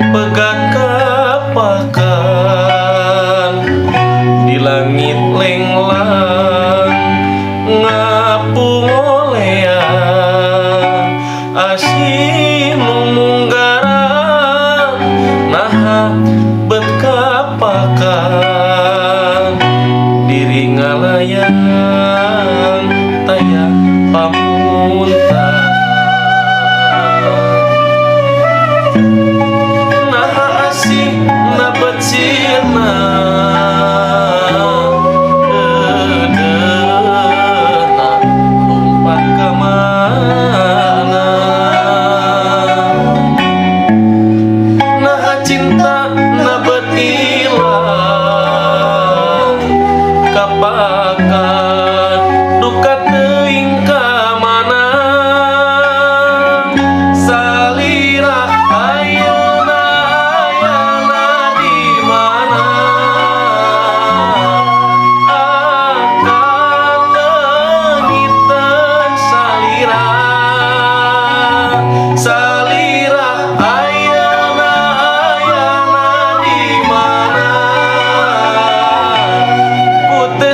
Pegat kapakan di langit lenglang ngapung olea asin munggaran nah bet kapakan diri ngalayan taya pamuntan sirna dedena lompat kemana nah cinta nah betilang kapakan duka teuing ka mana salira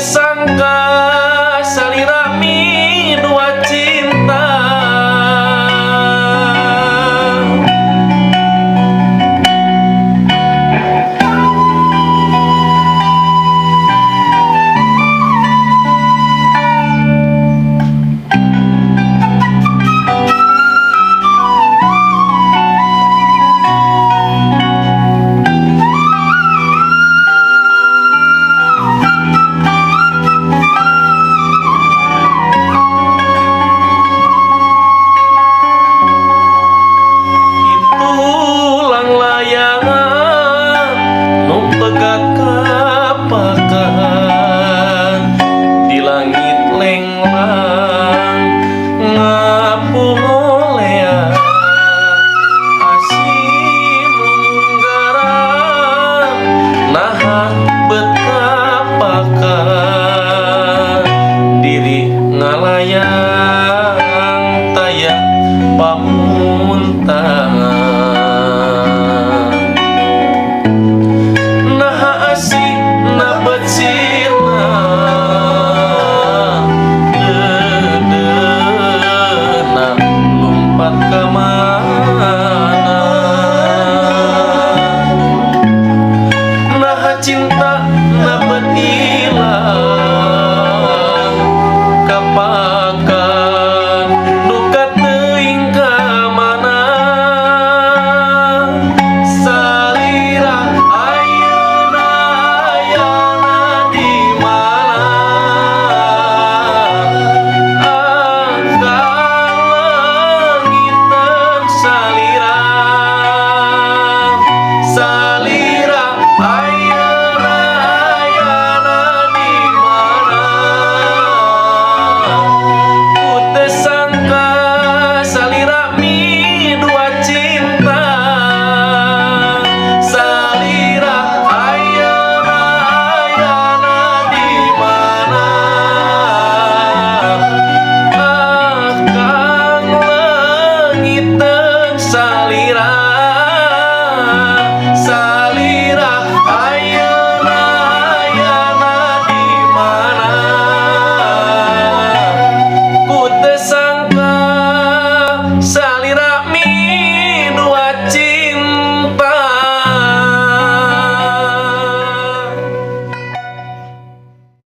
sangka salirami dua cinta di langit lenglang ngapung olea asin munggaran nah bet kapakan diri ngalayang taya pamuntan cinta na betilang kapakan duka teuing ka mana salira ayeuna ayana di mana angkang langiteun salira salira